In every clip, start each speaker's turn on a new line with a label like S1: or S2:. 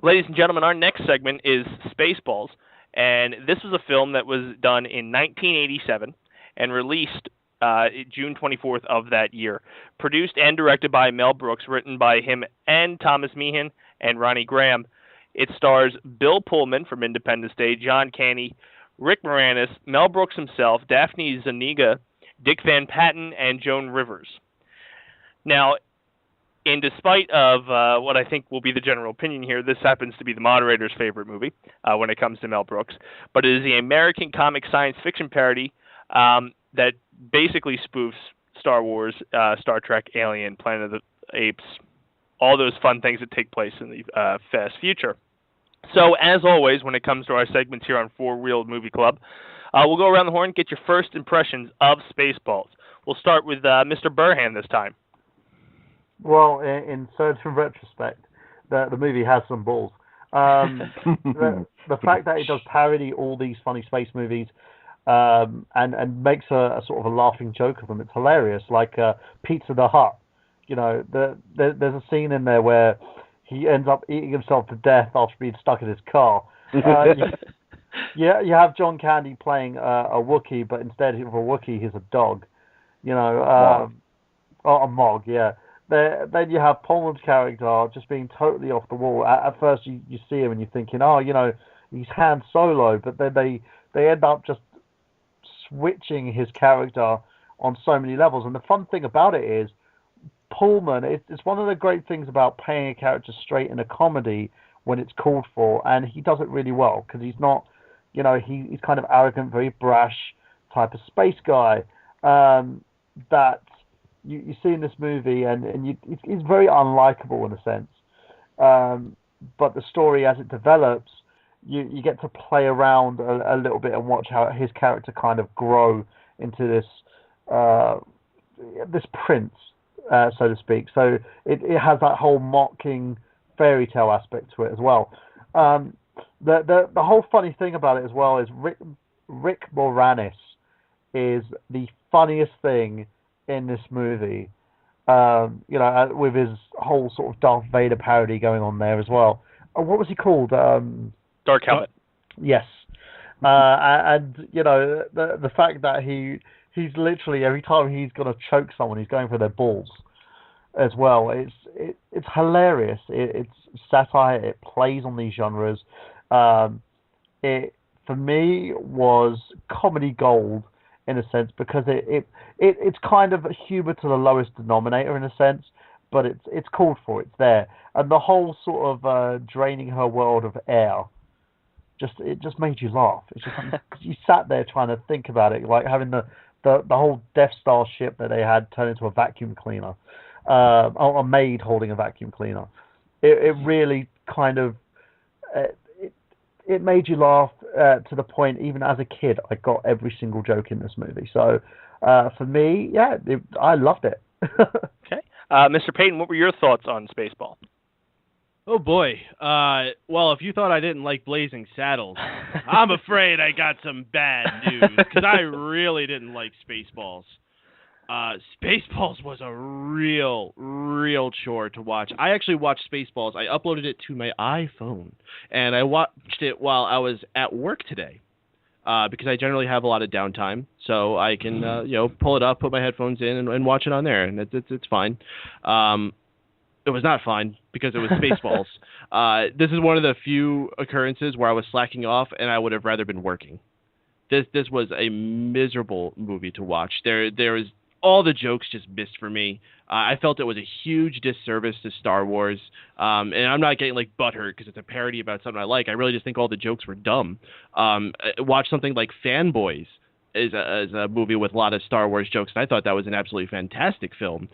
S1: Ladies and gentlemen, our next segment is Spaceballs, and this was a film that was done in 1987 and released June 24th of that year. Produced and directed by Mel Brooks, written by him and Thomas Meehan and Ronnie Graham. It stars Bill Pullman from Independence Day, John Candy, Rick Moranis, Mel Brooks himself, Daphne Zuniga, Dick Van Patten, and Joan Rivers. Now, in despite of what I think will be the general opinion here, this happens to be the moderator's favorite movie when it comes to Mel Brooks. But it is the American comic science fiction parody that basically spoofs Star Wars, Star Trek, Alien, Planet of the Apes, all those fun things that take place in the fast future. So, as always, when it comes to our segments here on Four Wheeled Movie Club, we'll go around the horn and get your first impressions of Spaceballs. We'll start with Mr. Burhan this time.
S2: Well, in certain retrospect, the movie has some balls. The fact that it does parody all these funny space movies and makes a sort of a laughing joke of them, it's hilarious. Like Pizza the Hut, there's a scene in there where he ends up eating himself to death after being stuck in his car. You have John Candy playing a Wookiee, but instead of a Wookiee, he's a dog. A Mog, yeah. Then you have Pullman's character just being totally off the wall. At first, you see him and you're thinking, he's Han Solo, but then they end up just switching his character on so many levels. And the fun thing about it is, Pullman, it's one of the great things about playing a character straight in a comedy when it's called for, and he does it really well, because he's not, he's kind of arrogant, very brash type of space guy that you see in this movie, and he's very unlikable in a sense. But the story, as it develops, you get to play around a little bit and watch how his character kind of grow into this prince, so to speak. So it has that whole mocking fairy tale aspect to it as well. The whole funny thing about it as well is Rick Moranis is the funniest thing in this movie, with his whole sort of Darth Vader parody going on there as well. What was he called?
S1: Dark Helmet.
S2: Yes. And the fact that he's literally, every time he's going to choke someone, he's going for their balls as well. It's hilarious. It's satire. It plays on these genres. It, for me, was comedy gold in a sense, because it's kind of humor to the lowest denominator in a sense, but it's called for. It's there, and the whole sort of draining her world of air, it just made you laugh. It's just you sat there trying to think about it, like having the whole Death Star ship that they had turn into a vacuum cleaner, a maid holding a vacuum cleaner. It really kind of it made you laugh to the point, even as a kid, I got every single joke in this movie. So for me, I loved it.
S1: Okay. Mr. Paden, what were your thoughts on Spaceball?
S3: Oh, boy. Well, if you thought I didn't like Blazing Saddles, I'm afraid I got some bad news, because I really didn't like Spaceballs. Spaceballs was a real chore to watch. I actually watched Spaceballs. I uploaded it to my iPhone, and I watched it while I was at work today, because I generally have a lot of downtime, so I can pull it up, put my headphones in, and watch it on there, and it's fine. It was not fine because it was Spaceballs. This is one of the few occurrences where I was slacking off, and I would have rather been working. This was a miserable movie to watch. There was all the jokes just missed for me. I felt it was a huge disservice to Star Wars. And I'm not getting like butthurt because it's a parody about something I like. I really just think all the jokes were dumb. Watch something like Fanboys is a movie with a lot of Star Wars jokes, and I thought that was an absolutely fantastic film.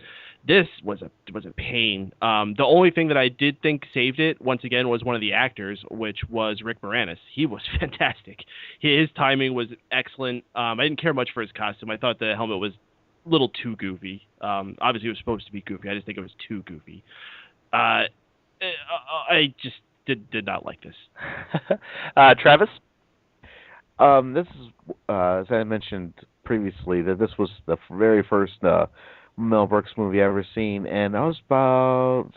S3: This was a pain. The only thing that I did think saved it, once again, was one of the actors, which was Rick Moranis. He was fantastic. His timing was excellent. I didn't care much for his costume. I thought the helmet was a little too goofy. Obviously, it was supposed to be goofy. I just think it was too goofy. I just did not like this.
S1: Travis?
S4: This is, as I mentioned previously, that this was the very first Mel Brooks movie I ever seen, and I was about,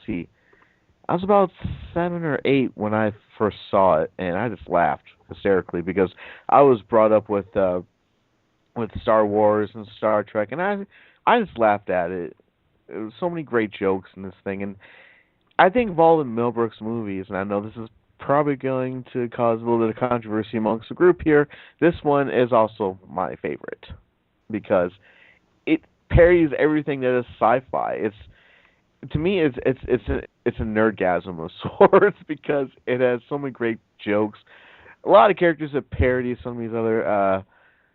S4: I was about 7 or 8 when I first saw it, and I just laughed hysterically because I was brought up with Star Wars and Star Trek, and I just laughed at it. There was so many great jokes in this thing, and I think of all the Mel Brooks movies, and I know this is probably going to cause a little bit of controversy amongst the group here. This one is also my favorite because it parodies everything that is sci-fi. It's to me, it's a nerdgasm of sorts because it has so many great jokes. A lot of characters that parody some of these other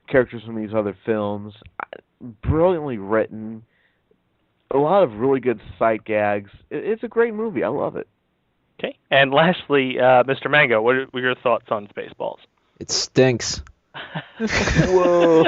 S4: characters from these other films. Brilliantly written. A lot of really good sight gags. It's a great movie. I love it.
S1: Okay. And lastly, Mr. Mango, what were your thoughts on Spaceballs?
S5: It stinks.
S4: Whoa.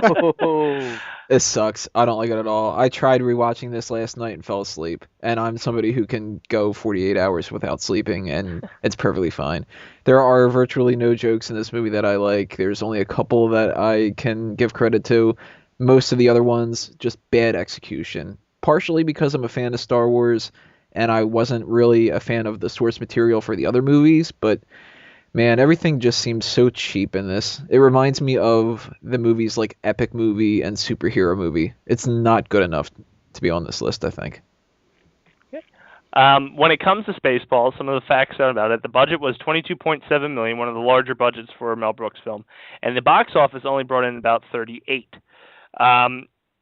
S5: It sucks. I don't like it at all. I tried rewatching this last night and fell asleep. And I'm somebody who can go 48 hours without sleeping, and it's perfectly fine. There are virtually no jokes in this movie that I like. There's only a couple that I can give credit to. Most of the other ones, just bad execution. Partially because I'm a fan of Star Wars, and I wasn't really a fan of the source material for the other movies, but man, everything just seems so cheap in this. It reminds me of the movies like Epic Movie and Superhero Movie. It's not good enough to be on this list, I think.
S1: When it comes to Spaceballs, some of the facts about it: the budget was $22.7 million, one of the larger budgets for a Mel Brooks film, and the box office only brought in about 38.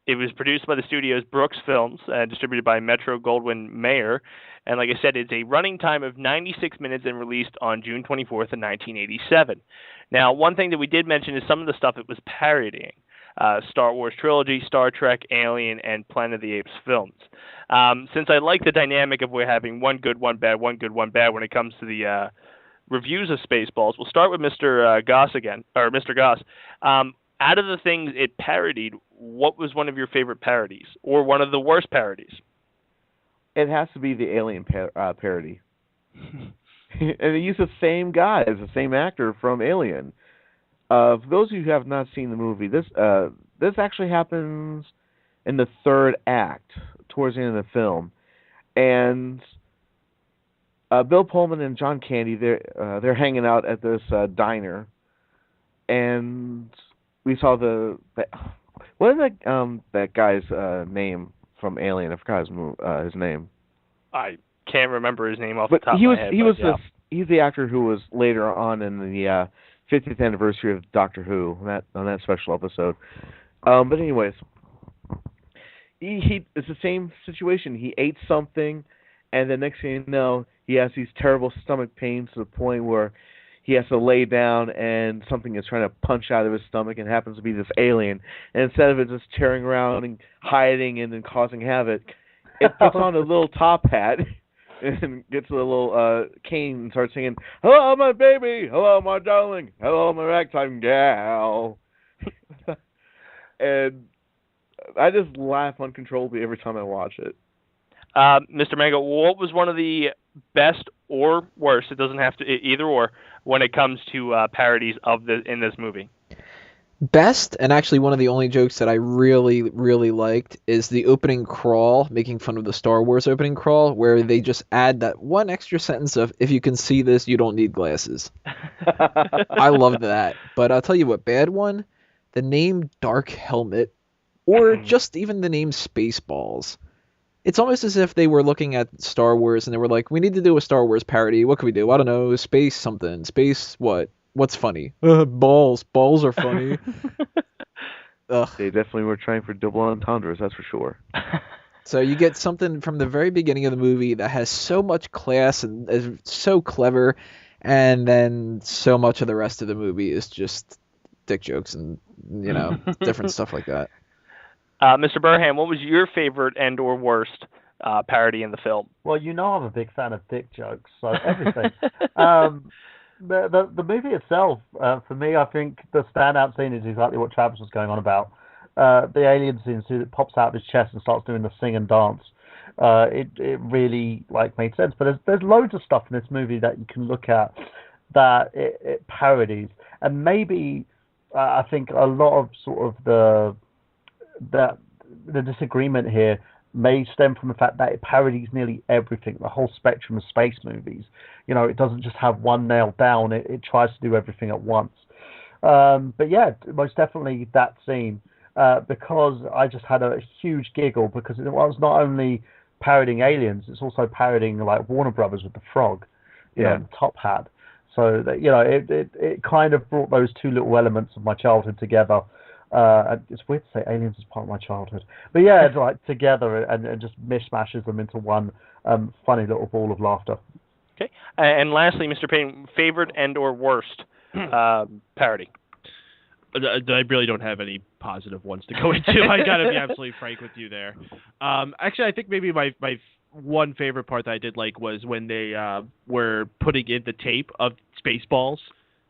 S1: It was produced by the studio's Brooks Films and distributed by Metro-Goldwyn-Mayer. And like I said, it's a running time of 96 minutes and released on June 24th of 1987. Now, one thing that we did mention is some of the stuff it was parodying. Star Wars Trilogy, Star Trek, Alien, and Planet of the Apes films. Since I like the dynamic of we're having one good, one bad when it comes to the reviews of Spaceballs, we'll start with Mr. Goss again, or Mr. Goss. Out of the things it parodied, what was one of your favorite parodies, or one of the worst parodies?
S4: It has to be the Alien parody. And they use the same guy as the same actor from Alien. For those of you who have not seen the movie, this actually happens in the third act, towards the end of the film, and Bill Pullman and John Candy they're hanging out at this diner, and we saw what is that guy's name from Alien? I forgot his name.
S1: I can't remember his name off the top of my head.
S4: He's the actor who was later on in the 50th anniversary of Doctor Who on that special episode. But anyways, it's the same situation. He ate something, and the next thing you know, he has these terrible stomach pains to the point where he has to lay down, and something is trying to punch out of his stomach, and it happens to be this alien. And instead of it just tearing around and hiding and then causing havoc, it puts on a little top hat and gets a little cane and starts singing, "Hello, my baby! Hello, my darling! Hello, my ragtime gal!" And I just laugh uncontrollably every time I watch it.
S1: Mr. Mango, what was one of the best or worst? It doesn't have to either or when it comes to parodies in this movie.
S5: Best, and actually one of the only jokes that I really, really liked, is the opening crawl, making fun of the Star Wars opening crawl, where they just add that one extra sentence of, "If you can see this, you don't need glasses." I loved that. But I'll tell you what, bad one, the name Dark Helmet, or just even the name Spaceballs. It's almost as if they were looking at Star Wars and they were like, we need to do a Star Wars parody. What can we do? I don't know. Space something. Space what? What's funny? Balls. Balls are funny. Ugh.
S4: They definitely were trying for double entendres, that's for sure.
S5: So you get something from the very beginning of the movie that has so much class and is so clever, and then so much of the rest of the movie is just dick jokes and, different stuff like that.
S1: Mr. Burhan, what was your favorite and or worst parody in the film?
S2: Well, I'm a big fan of dick jokes, so everything. The movie itself, for me, I think the standout scene is exactly what Travis was going on about. The alien scene, so it pops out of his chest and starts doing the sing and dance. It really made sense. But there's loads of stuff in this movie that you can look at that it parodies, and maybe I think a lot of sort of the disagreement here may stem from the fact that it parodies nearly everything, the whole spectrum of space movies. It doesn't just have one nailed down. It tries to do everything at once. But yeah, most definitely that scene, because I just had a huge giggle because it was not only parodying Aliens, it's also parodying like Warner Brothers with the frog, the top hat. So that it kind of brought those two little elements of my childhood together. It's weird to say Aliens is part of my childhood, but yeah, it's like together and just mishmashes them into one funny little ball of laughter.
S1: Okay, and lastly, Mr. Paden, favorite and/or worst parody.
S3: I really don't have any positive ones to go into. I gotta be absolutely frank with you there. Actually, I think maybe my one favorite part that I did like was when they were putting in the tape of Spaceballs.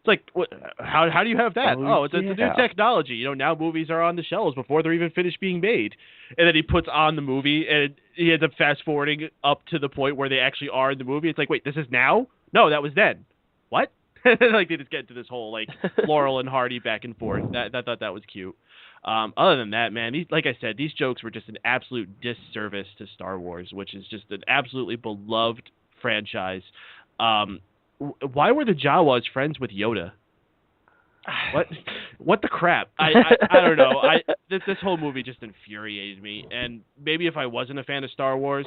S3: It's like, how do you have that? It's a new technology. Now movies are on the shelves before they're even finished being made. And then he puts on the movie, and he ends up fast forwarding up to the point where they actually are in the movie. It's like, wait, this is now? No, that was then. What? Like they just get into this whole like Laurel and Hardy back and forth. I thought that was cute. Other than that, man, like I said, these jokes were just an absolute disservice to Star Wars, which is just an absolutely beloved franchise. Why were the Jawas friends with Yoda? What the crap? I don't know. This whole movie just infuriated me. And maybe if I wasn't a fan of Star Wars,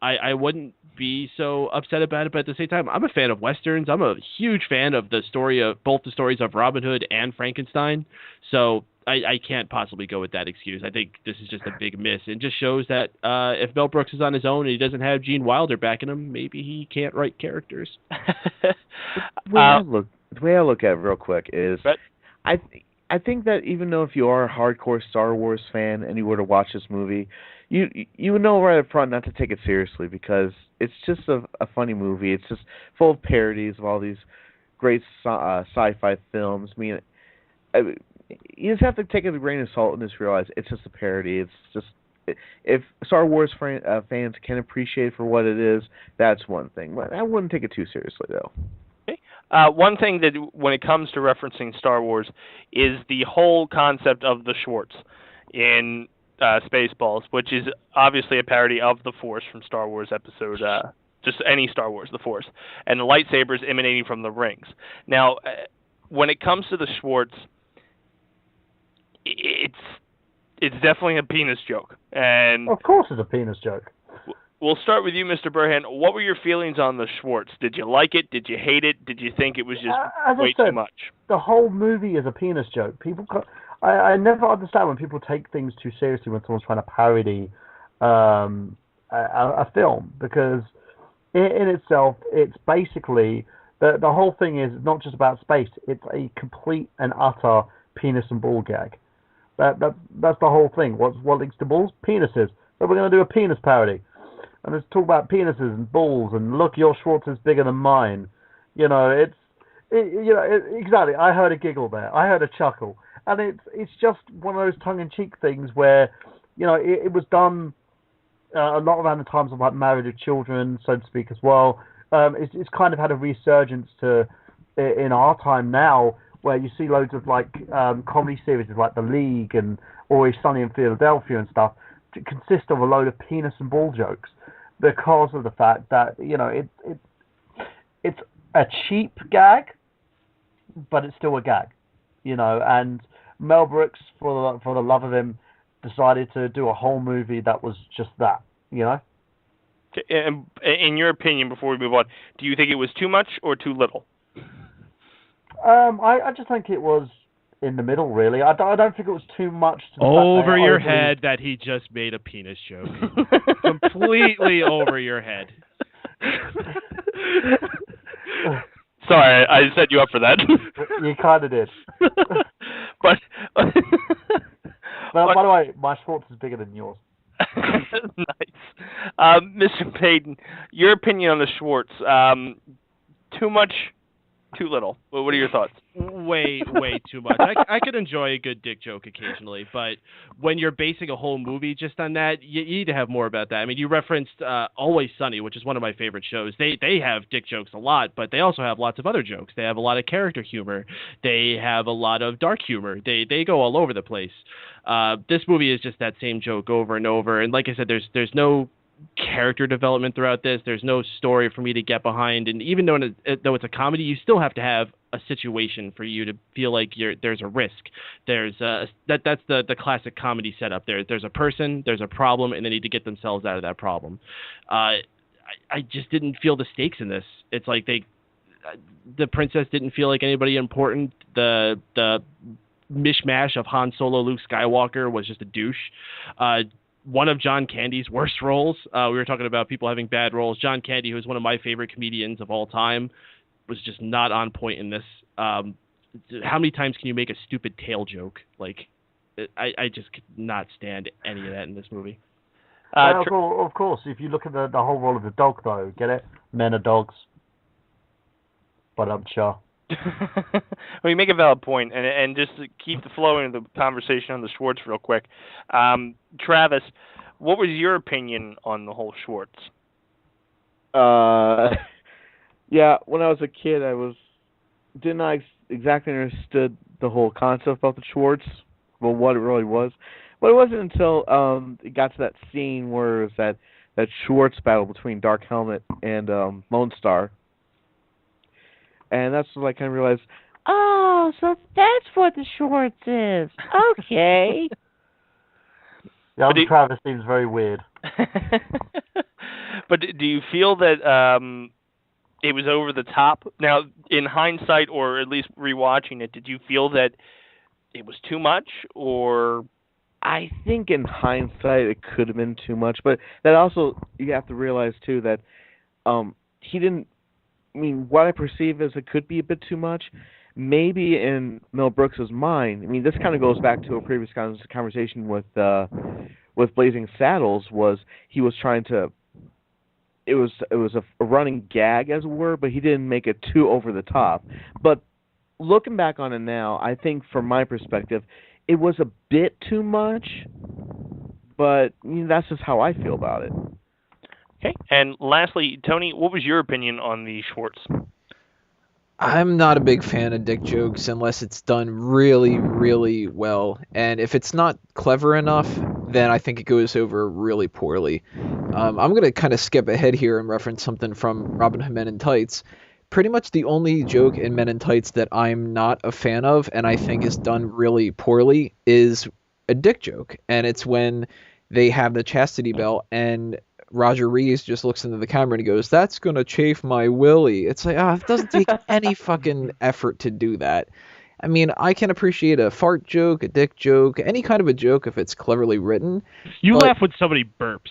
S3: I wouldn't be so upset about it. But at the same time, I'm a fan of Westerns. I'm a huge fan of both the stories of Robin Hood and Frankenstein. So I can't possibly go with that excuse. I think this is just a big miss. And just shows that if Mel Brooks is on his own and he doesn't have Gene Wilder backing him, maybe he can't write characters.
S4: The way I look at it real quick is, I think that even though if you are a hardcore Star Wars fan and you were to watch this movie, you would know right up front not to take it seriously because it's just a funny movie. It's just full of parodies of all these great sci-fi films. I mean, you just have to take it with a grain of salt and just realize it's just a parody. It's just, if Star Wars fans can appreciate it for what it is, that's one thing. But I wouldn't take it too seriously, though.
S1: Okay. One thing that, when it comes to referencing Star Wars, is the whole concept of the Schwartz in Spaceballs, which is obviously a parody of the Force from Star Wars episode, just any Star Wars, the Force, and the lightsabers emanating from the rings. Now, when it comes to the Schwartz, it's definitely a penis joke, and
S2: of course it's a penis joke.
S1: We'll start with you, Mr. Burhan. What were your feelings on the Schwartz? Did you like it? Did you hate it? Did you think it was just way too much? The
S2: whole movie is a penis joke. I never understand when people take things too seriously when someone's trying to parody a film, because in itself, it's basically the whole thing is not just about space. It's a complete and utter penis and ball gag. That's the whole thing. What links to balls? Penises. So we're going to do a penis parody. And let's talk about penises and balls and look, your Schwartz is bigger than mine. Exactly. I heard a giggle there. I heard a chuckle. And it's just one of those tongue-in-cheek things where, it was done a lot around the times of like Married with Children, so to speak, as well. It's kind of had a resurgence in our time now, where you see loads of like comedy series like The League and Always Sunny in Philadelphia and stuff to consist of a load of penis and ball jokes, because of the fact that it's a cheap gag, but it's still a gag, And Mel Brooks, for the love of him, decided to do a whole movie that was just that,
S1: And in your opinion, before we move on, do you think it was too much or too little?
S2: I just think it was in the middle, really. I don't think it was too much.
S3: Over your head that he just made a penis joke. Completely over your head.
S1: Sorry, I set you up for that.
S2: You kind of did.
S1: But
S2: by the way, my Schwartz is bigger than yours.
S1: Nice. Mr. Paden, your opinion on the Schwartz. Too much Too little. Well, what are your thoughts?
S3: Way too much. I could enjoy a good dick joke occasionally, but when you're basing a whole movie just on that, you need to have more about that. I mean, you referenced Always Sunny, which is one of my favorite shows. They have dick jokes a lot, but they also have lots of other jokes. They have a lot of character humor. They have a lot of dark humor. They go all over the place. This movie is just that same joke over and over. And like I said, there's no character development throughout this. There's no story for me to get behind, and even though it's a comedy, you still have to have a situation for you to feel like there's a risk. There's that's the classic comedy setup. There's a person, there's a problem, and they need to get themselves out of that problem. I just didn't feel the stakes in this. It's like the princess didn't feel like anybody important. The mishmash of Han Solo, Luke Skywalker was just a douche. One of John Candy's worst roles. We were talking about people having bad roles. John Candy, who's one of my favorite comedians of all time, was just not on point in this. How many times can you make a stupid tail joke? Like, I just could not stand any of that in this movie.
S2: Of course, if you look at the whole role of the dog, though, get it? Men are dogs. But I'm sure.
S1: Well, you make a valid point, and just to keep the flowing of the conversation on the Schwartz real quick, Travis, what was your opinion on the whole Schwartz?
S4: Yeah, when I was a kid, did not exactly understood the whole concept about the Schwartz, well, what it really was. But it wasn't until it got to that scene where it was that Schwartz battle between Dark Helmet and Lone Star. And that's when I kind of realized, oh, so that's what the Schwartz is. Okay.
S2: Yeah, Travis seems very weird.
S1: But do you feel that it was over the top? Now, in hindsight, or at least rewatching it, did you feel that it was too much, or?
S4: I think in hindsight it could have been too much, but that also, you have to realize too that he didn't. I mean, what I perceive as it could be a bit too much, maybe in Mel Brooks's mind. I mean, this kind of goes back to a previous conversation with Blazing Saddles. Was he was trying to? It was a running gag, as it were, but he didn't make it too over the top. But looking back on it now, I think from my perspective, it was a bit too much. But that's just how I feel about it.
S1: Okay. And lastly, Tony, what was your opinion on the Schwartz?
S5: I'm not a big fan of dick jokes unless it's done really, really well. And if it's not clever enough, then I think it goes over really poorly. I'm going to kind of skip ahead here and reference something from Robin Hood Men in Tights. Pretty much the only joke in Men in Tights that I'm not a fan of and I think is done really poorly is a dick joke. And it's when they have the chastity belt and Roger Rees just looks into the camera and he goes, "That's going to chafe my willy." It's like, it doesn't take any fucking effort to do that. I mean, I can appreciate a fart joke, a dick joke, any kind of a joke if it's cleverly written.
S3: You laugh when somebody burps.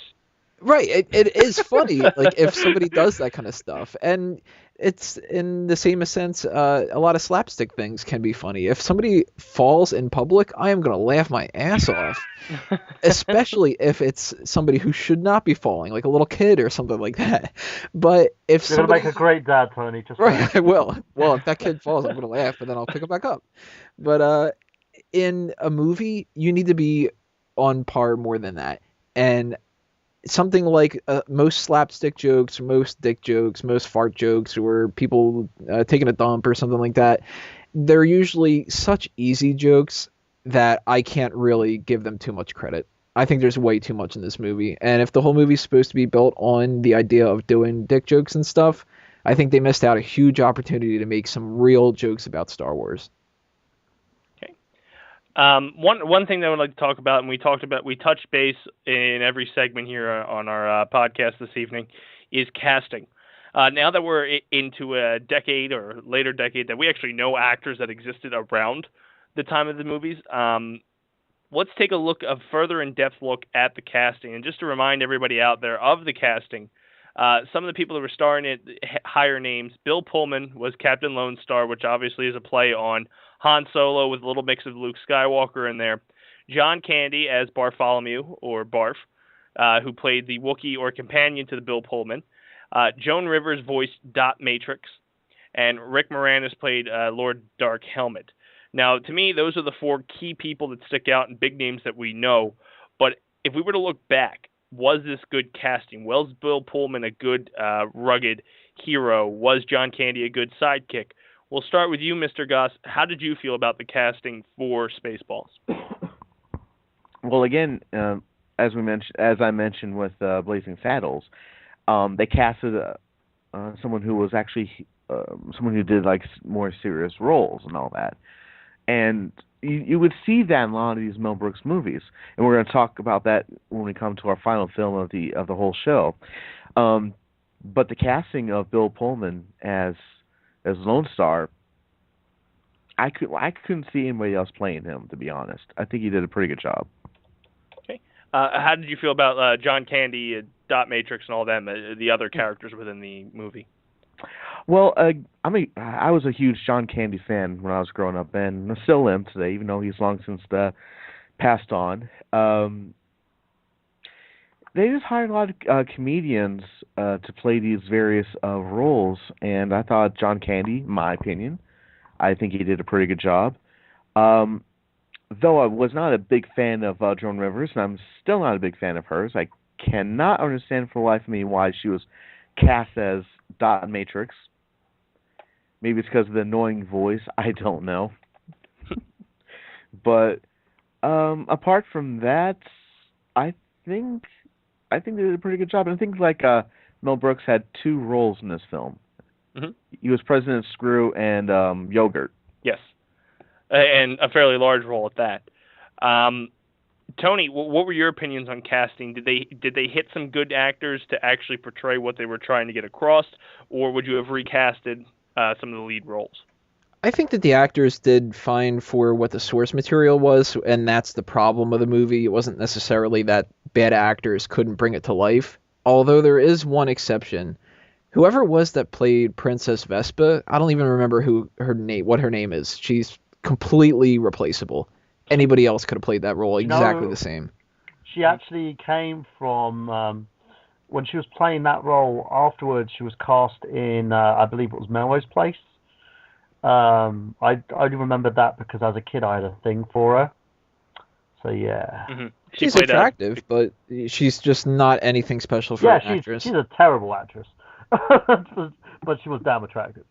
S5: Right, it is funny, like, if somebody does that kind of stuff. And it's, in the same sense, a lot of slapstick things can be funny. If somebody falls in public, I am going to laugh my ass off. Especially if it's somebody who should not be falling, like a little kid or something like that. But if
S2: You're going to make a great dad, Tony. Just
S5: right, I will. Well, if that kid falls, I'm going to laugh, but then I'll pick him back up. But in a movie, you need to be on par more than that. And something like most slapstick jokes, most dick jokes, most fart jokes, or people taking a dump or something like that, they're usually such easy jokes that I can't really give them too much credit. I think there's way too much in this movie. And if the whole movie's supposed to be built on the idea of doing dick jokes and stuff, I think they missed out a huge opportunity to make some real jokes about Star Wars.
S1: One thing that I would like to talk about, and we touched base in every segment here on our podcast this evening, is casting. Now that we're into a decade or later decade that we actually know actors that existed around the time of the movies, let's take a further in-depth look at the casting. And just to remind everybody out there of the casting, some of the people that were starring it, higher names. Bill Pullman was Captain Lone Star, which obviously is a play on Han Solo with a little mix of Luke Skywalker in there. John Candy as Bartholomew, or Barf, who played the Wookiee or companion to the Bill Pullman. Joan Rivers voiced Dot Matrix. and Rick Moranis played Lord Dark Helmet. Now, to me, those are the four key people that stick out and big names that we know. But if we were to look back, was this good casting? Was Bill Pullman a good, rugged hero? Was John Candy a good sidekick? We'll start with you, Mr. Goss. How did you feel about the casting for Spaceballs?
S4: Well, again, as I mentioned with Blazing Saddles, they casted someone who was actually someone who did like more serious roles and all that, and you would see that in a lot of these Mel Brooks movies, and we're going to talk about that when we come to our final film of the whole show. But the casting of Bill Pullman as Lone Star, I couldn't see anybody else playing him, to be honest. I think he did a pretty good job.
S1: Okay. How did you feel about John Candy, Dot Matrix, and all them, the other characters within the movie?
S4: Well, I was a huge John Candy fan when I was growing up, and I still am today, even though he's long since passed on. They just hired a lot of comedians to play these various roles, and I thought John Candy, in my opinion, I think he did a pretty good job. Though I was not a big fan of Joan Rivers, and I'm still not a big fan of hers, I cannot understand for the life of me why she was cast as Dot Matrix. Maybe it's because of the annoying voice. I don't know. But apart from that, I think they did a pretty good job. And I think like Mel Brooks had two roles in this film. Mm-hmm. He was President Screw and Yogurt.
S1: Yes, and a fairly large role at that. Tony, what were your opinions on casting? Did they hit some good actors to actually portray what they were trying to get across, or would you have recasted some of the lead roles?
S5: I think that the actors did fine for what the source material was, and that's the problem of the movie. It wasn't necessarily that bad actors couldn't bring it to life, although there is one exception. Whoever it was that played Princess Vespa, I don't even remember what her name is. She's completely replaceable. Anybody else could have played that role exactly the same.
S2: She actually came from when she was playing that role. Afterwards, she was cast in I believe it was Melrose Place. I only remember that because as a kid I had a thing for her. So yeah.
S1: Mm-hmm.
S5: She's attractive, but she's just not anything special for an actress.
S2: She's a terrible actress. But she was damn attractive.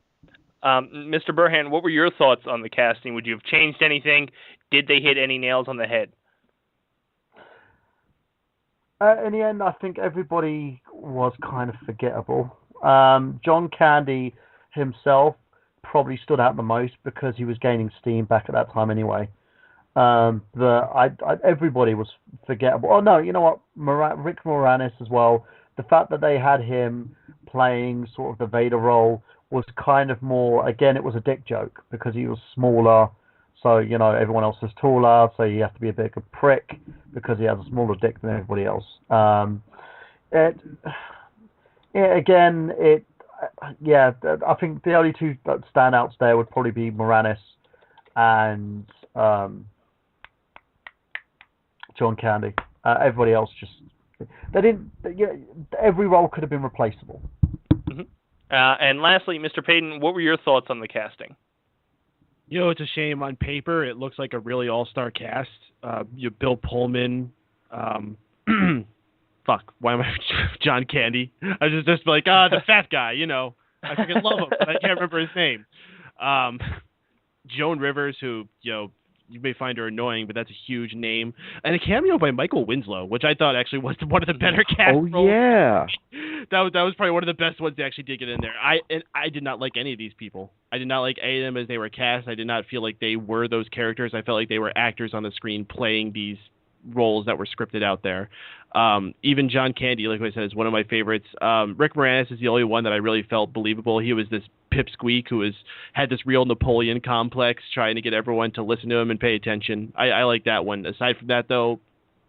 S1: Mr. Burhan, what were your thoughts on the casting? Would you have changed anything? Did they hit any nails on the head?
S2: In the end, I think everybody was kind of forgettable. John Candy himself probably stood out the most because he was gaining steam back at that time anyway. Everybody was forgettable. Oh no, you know what? Rick Moranis as well. The fact that they had him playing sort of the Vader role was kind of more, again, it was a dick joke because he was smaller. So, you know, everyone else is taller, so you have to be a bit of a prick because he has a smaller dick than everybody else. I think the only two standouts there would probably be Moranis and John Candy. Everybody else just, every role could have been replaceable.
S1: Mm-hmm. And lastly, Mr. Paden, what were your thoughts on the casting?
S3: You know, it's a shame on paper. It looks like a really all-star cast. Bill Pullman, John Candy. I was just like, the fat guy, you know. I freaking love him, but I can't remember his name. Joan Rivers, who, you know, you may find her annoying, but that's a huge name. And a cameo by Michael Winslow, which I thought actually was one of the better cast roles.
S4: Oh, yeah.
S3: That was probably one of the best ones they actually did get in there. I did not like any of these people. I did not like any of them as they were cast. I did not feel like they were those characters. I felt like they were actors on the screen playing these roles that were scripted out there. Even John Candy, like I said, is one of my favorites. Rick Moranis is the only one that I really felt believable. He was this pipsqueak who had this real Napoleon complex, trying to get everyone to listen to him and pay attention. I like that one. Aside from that, though,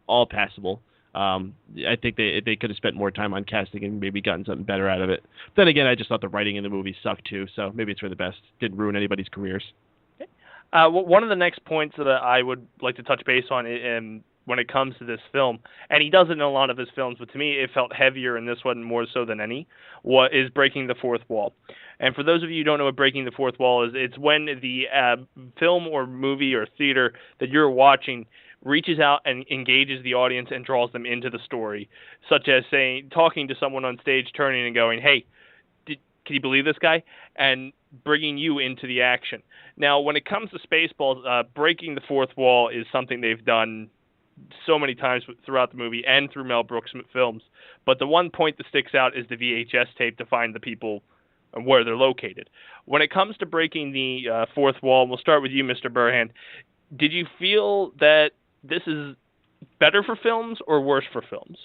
S3: all passable. I think they could have spent more time on casting and maybe gotten something better out of it. Then again, I just thought the writing in the movie sucked too, so maybe it's for the best. Didn't ruin anybody's careers.
S1: Okay. One of the next points that I would like to touch base on, when it comes to this film, and he does it in a lot of his films, but to me it felt heavier in this one more so than any, what is breaking the fourth wall. And for those of you who don't know what breaking the fourth wall is, it's when the film or movie or theater that you're watching reaches out and engages the audience and draws them into the story, such as talking to someone on stage, turning and going, hey, can you believe this guy? And bringing you into the action. Now, when it comes to Spaceballs, breaking the fourth wall is something they've done so many times throughout the movie and through Mel Brooks films. But the one point that sticks out is the VHS tape to find the people and where they're located. When it comes to breaking the fourth wall, we'll start with you, Mr. Burhan. Did you feel that this is better for films or worse for films?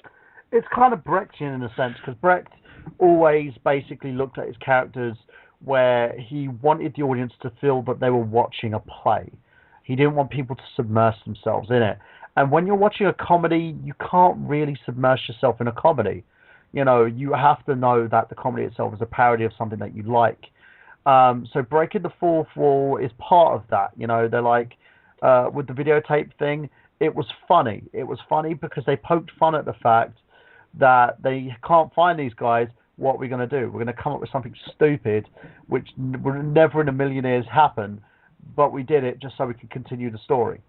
S2: It's kind of Brechtian in a sense, because Brecht always basically looked at his characters where he wanted the audience to feel that they were watching a play. He didn't want people to submerge themselves in it. And when you're watching a comedy, you can't really submerge yourself in a comedy. You know, you have to know that the comedy itself is a parody of something that you like. So breaking the fourth wall is part of that. You know, they're like, with the videotape thing, it was funny. It was funny because they poked fun at the fact that they can't find these guys. What are we going to do? We're going to come up with something stupid, which would never in a million years happen, but we did it just so we could continue the story.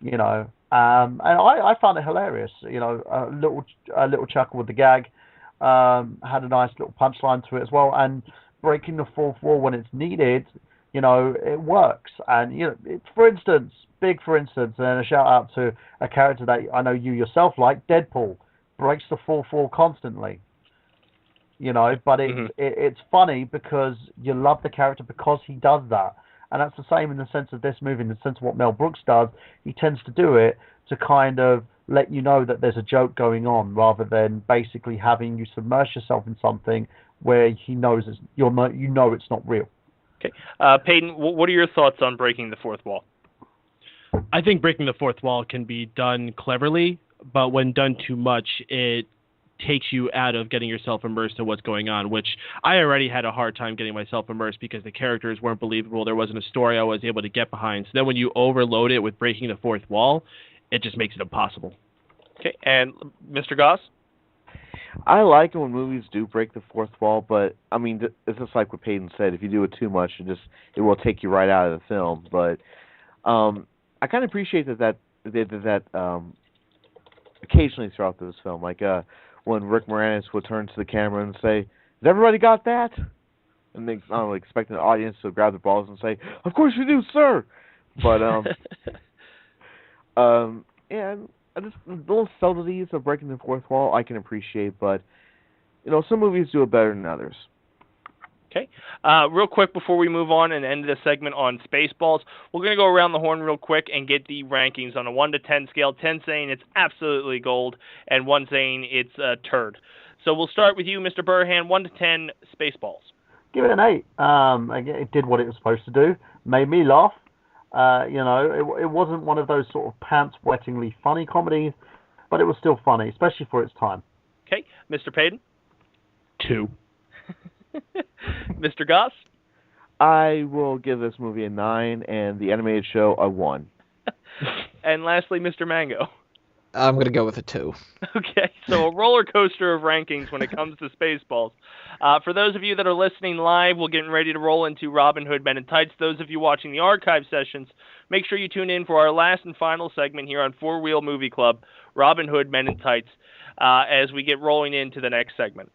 S2: You know, and I found it hilarious. You know, a little chuckle with the gag. Had a nice little punchline to it as well, and breaking the fourth wall when it's needed, you know, it works. And you know, for instance, and a shout out to a character that I know you yourself like, Deadpool, breaks the fourth wall constantly. You know, but it's funny because you love the character because he does that. And that's the same in the sense of this movie, in the sense of what Mel Brooks does. He tends to do it to kind of let you know that there's a joke going on, rather than basically having you submerge yourself in something where he knows it's not real.
S1: Okay, Paden, what are your thoughts on breaking the fourth wall?
S3: I think breaking the fourth wall can be done cleverly, but when done too much, it takes you out of getting yourself immersed in what's going on, which I already had a hard time getting myself immersed because the characters weren't believable. There wasn't a story I was able to get behind. So then when you overload it with breaking the fourth wall, it just makes it impossible.
S1: Okay, and Mr. Goss?
S4: I like it when movies do break the fourth wall, but I mean, it's just like what Paden said. If you do it too much, it will take you right out of the film. But I kind of appreciate that occasionally throughout this film, like when Rick Moranis would turn to the camera and say, "Has everybody got that?" And they expecting the audience to grab the balls and say, "Of course we do, sir." But yeah, I just the little subtleties of breaking the fourth wall I can appreciate, but you know, some movies do it better than others.
S1: Okay. Real quick before we move on and end this segment on Spaceballs, we're going to go around the horn real quick and get the rankings on a 1 to 10 scale, 10 saying it's absolutely gold and 1 saying it's a turd. So we'll start with you, Mr. Burhan, 1 to 10 Spaceballs.
S2: Give it an 8. It did what it was supposed to do. Made me laugh. You know, it wasn't one of those sort of pants-wettingly funny comedies, but it was still funny, especially for its time.
S1: Okay. Mr. Paden?
S3: 2.
S1: Mr. Goss?
S4: I will give this movie a 9 and the animated show a 1.
S1: And lastly, Mr. Mango?
S5: I'm going to go with a 2.
S1: Okay, so a roller coaster of rankings when it comes to Spaceballs. For those of you that are listening live, we're getting ready to roll into Robin Hood Men in Tights. Those of you watching the archive sessions, make sure you tune in for our last and final segment here on Four Wheel Movie Club, Robin Hood Men in Tights, as we get rolling into the next segment.